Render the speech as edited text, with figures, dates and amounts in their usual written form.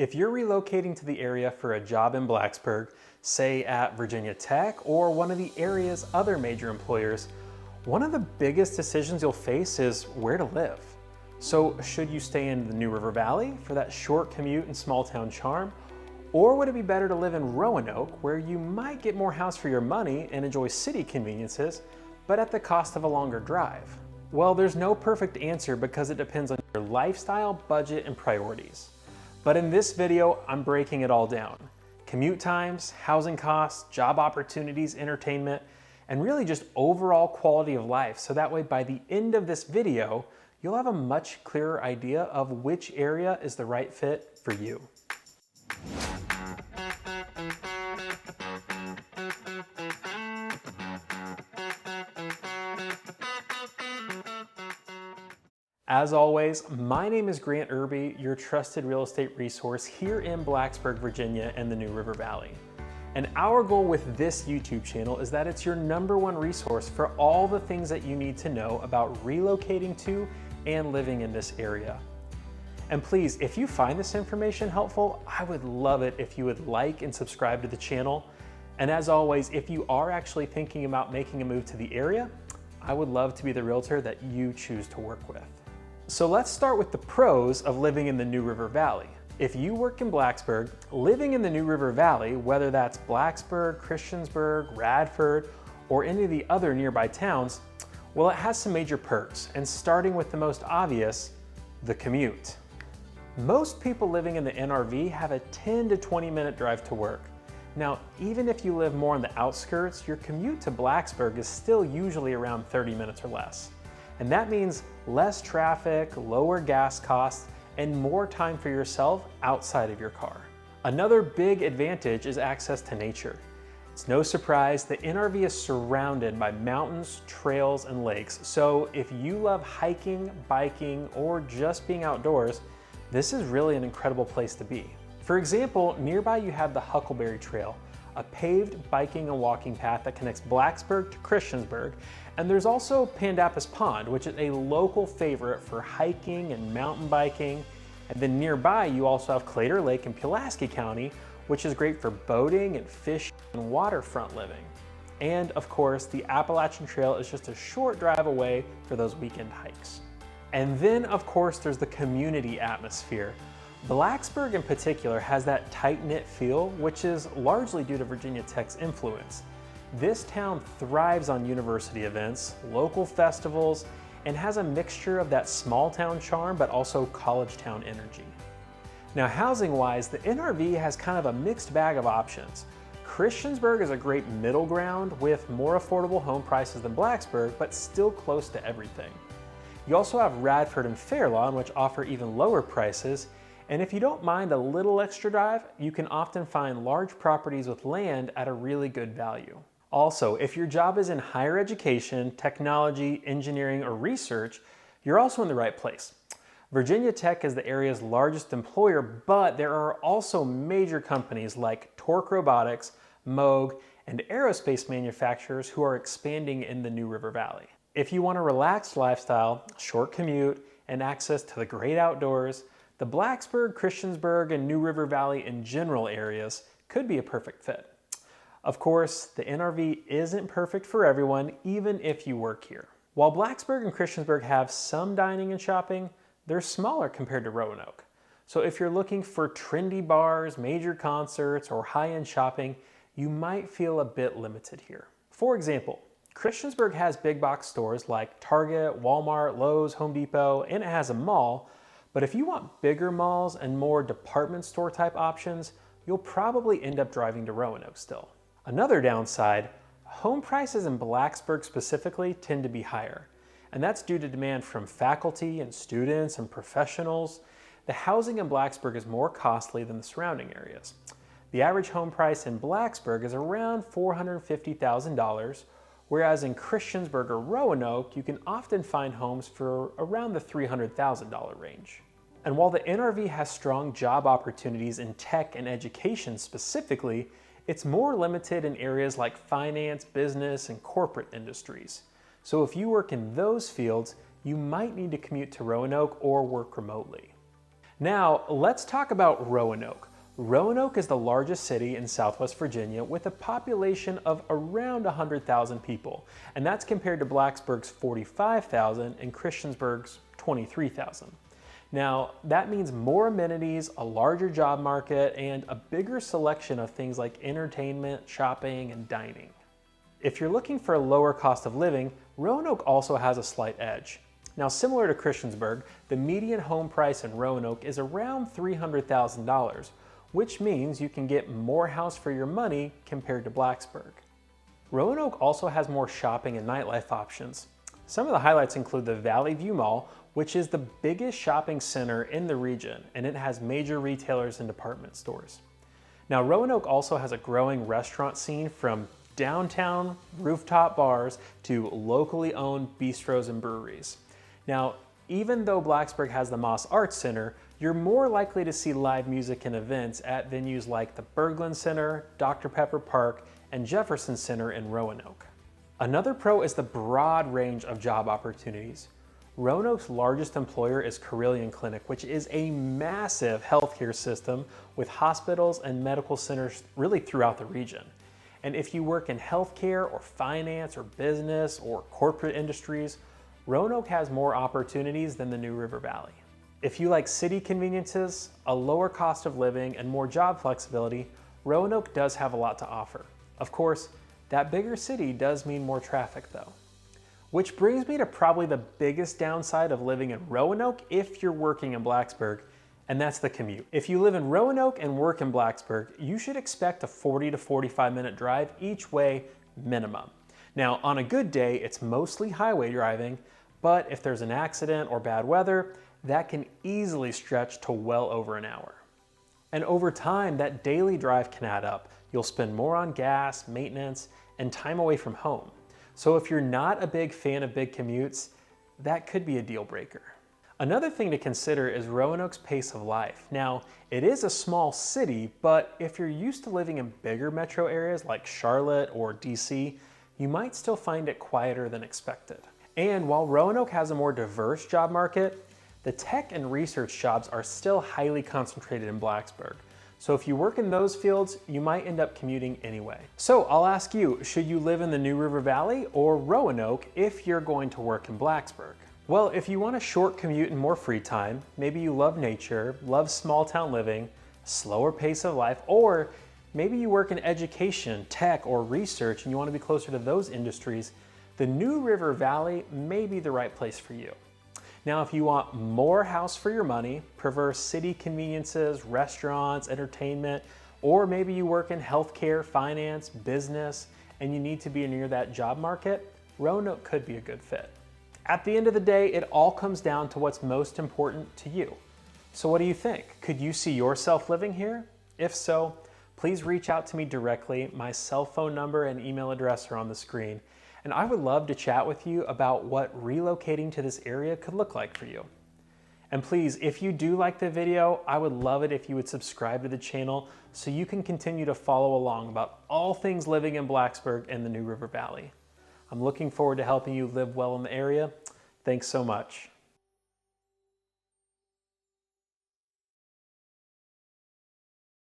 If you're relocating to the area for a job in Blacksburg, say at Virginia Tech or one of the area's other major employers, one of the biggest decisions you'll face is where to live. So should you stay in the New River Valley for that short commute and small town charm? Or would it be better to live in Roanoke, where you might get more house for your money and enjoy city conveniences, but at the cost of a longer drive? Well, there's no perfect answer because it depends on your lifestyle, budget, and priorities. But in this video, I'm breaking it all down. Commute times, housing costs, job opportunities, entertainment, and really just overall quality of life. So that way by the end of this video, you'll have a much clearer idea of which area is the right fit for you. As always, my name is Grant Irby, your trusted real estate resource here in Blacksburg, Virginia and the New River Valley. And our goal with this YouTube channel is that it's your #1 resource for all the things that you need to know about relocating to and living in this area. And please, if you find this information helpful, I would love it if you would like and subscribe to the channel. And as always, if you are actually thinking about making a move to the area, I would love to be the realtor that you choose to work with. So let's start with the pros of living in the New River Valley. If you work in Blacksburg, living in the New River Valley, whether that's Blacksburg, Christiansburg, Radford, or any of the other nearby towns, well, it has some major perks, and starting with the most obvious, the commute. Most people living in the NRV have a 10 to 20 minute drive to work. Now, even if you live more on the outskirts, your commute to Blacksburg is still usually around 30 minutes or less. And that means less traffic, lower gas costs, and more time for yourself outside of your car. Another big advantage is access to nature. It's no surprise the NRV is surrounded by mountains, trails, and lakes. So if you love hiking, biking, or just being outdoors, this is really an incredible place to be. For example, nearby you have the Huckleberry Trail, a paved biking and walking path that connects Blacksburg to Christiansburg. And there's also Pandapis Pond, which is a local favorite for hiking and mountain biking. And then nearby, you also have Claytor Lake in Pulaski County, which is great for boating and fishing and waterfront living. And of course, the Appalachian Trail is just a short drive away for those weekend hikes. And then of course, there's the community atmosphere. Blacksburg in particular has that tight-knit feel, which is largely due to Virginia Tech's influence. This town thrives on university events, local festivals, and has a mixture of that small town charm, but also college town energy. Now, housing-wise, the NRV has kind of a mixed bag of options. Christiansburg is a great middle ground with more affordable home prices than Blacksburg, but still close to everything. You also have Radford and Fairlawn, which offer even lower prices. And if you don't mind a little extra drive, you can often find large properties with land at a really good value. Also, if your job is in higher education, technology, engineering, or research, you're also in the right place. Virginia Tech is the area's largest employer, but there are also major companies like Torque Robotics, Moog, and aerospace manufacturers who are expanding in the New River Valley. If you want a relaxed lifestyle, short commute, and access to the great outdoors, the Blacksburg, Christiansburg, and New River Valley in general areas could be a perfect fit. Of course, the NRV isn't perfect for everyone, even if you work here. While Blacksburg and Christiansburg have some dining and shopping, they're smaller compared to Roanoke. So if you're looking for trendy bars, major concerts, or high-end shopping, you might feel a bit limited here. For example, Christiansburg has big box stores like Target, Walmart, Lowe's, Home Depot, and it has a mall. But if you want bigger malls and more department store type options, you'll probably end up driving to Roanoke still. Another downside, home prices in Blacksburg specifically tend to be higher. And that's due to demand from faculty and students and professionals. The housing in Blacksburg is more costly than the surrounding areas. The average home price in Blacksburg is around $450,000, whereas in Christiansburg or Roanoke, you can often find homes for around the $300,000 range. And while the NRV has strong job opportunities in tech and education specifically, it's more limited in areas like finance, business, and corporate industries. So if you work in those fields, you might need to commute to Roanoke or work remotely. Now, let's talk about Roanoke. Roanoke is the largest city in Southwest Virginia with a population of around 100,000 people, and that's compared to Blacksburg's 45,000 and Christiansburg's 23,000. Now, that means more amenities, a larger job market, and a bigger selection of things like entertainment, shopping, and dining. If you're looking for a lower cost of living, Roanoke also has a slight edge. Now, similar to Christiansburg, the median home price in Roanoke is around $300,000, which means you can get more house for your money compared to Blacksburg. Roanoke also has more shopping and nightlife options. Some of the highlights include the Valley View Mall, which is the biggest shopping center in the region, and it has major retailers and department stores. Now, Roanoke also has a growing restaurant scene from downtown rooftop bars to locally owned bistros and breweries. Now, even though Blacksburg has the Moss Arts Center, you're more likely to see live music and events at venues like the Berglund Center, Dr. Pepper Park, and Jefferson Center in Roanoke. Another pro is the broad range of job opportunities. Roanoke's largest employer is Carilion Clinic, which is a massive healthcare system with hospitals and medical centers really throughout the region. And if you work in healthcare or finance or business or corporate industries, Roanoke has more opportunities than the New River Valley. If you like city conveniences, a lower cost of living, and more job flexibility, Roanoke does have a lot to offer. Of course, that bigger city does mean more traffic though. Which brings me to probably the biggest downside of living in Roanoke if you're working in Blacksburg, and that's the commute. If you live in Roanoke and work in Blacksburg, you should expect a 40 to 45 minute drive each way minimum. Now, on a good day, it's mostly highway driving, but if there's an accident or bad weather, that can easily stretch to well over an hour. And over time, that daily drive can add up. You'll spend more on gas, maintenance, and time away from home. So if you're not a big fan of big commutes, that could be a deal breaker. Another thing to consider is Roanoke's pace of life. Now, it is a small city, but if you're used to living in bigger metro areas like Charlotte or DC, you might still find it quieter than expected. And while Roanoke has a more diverse job market, the tech and research jobs are still highly concentrated in Blacksburg. So if you work in those fields, you might end up commuting anyway. So I'll ask you, should you live in the New River Valley or Roanoke if you're going to work in Blacksburg? Well, if you want a short commute and more free time, maybe you love nature, love small town living, slower pace of life, or maybe you work in education, tech, or research and you want to be closer to those industries, the New River Valley may be the right place for you. Now, if you want more house for your money, prefer city conveniences, restaurants, entertainment, or maybe you work in healthcare, finance, business, and you need to be near that job market, Roanoke could be a good fit. At the end of the day, it all comes down to what's most important to you. So what do you think? Could you see yourself living here? If so, please reach out to me directly. My cell phone number and email address are on the screen. And I would love to chat with you about what relocating to this area could look like for you. And please, if you do like the video, I would love it if you would subscribe to the channel so you can continue to follow along about all things living in Blacksburg and the New River Valley. I'm looking forward to helping you live well in the area. Thanks so much.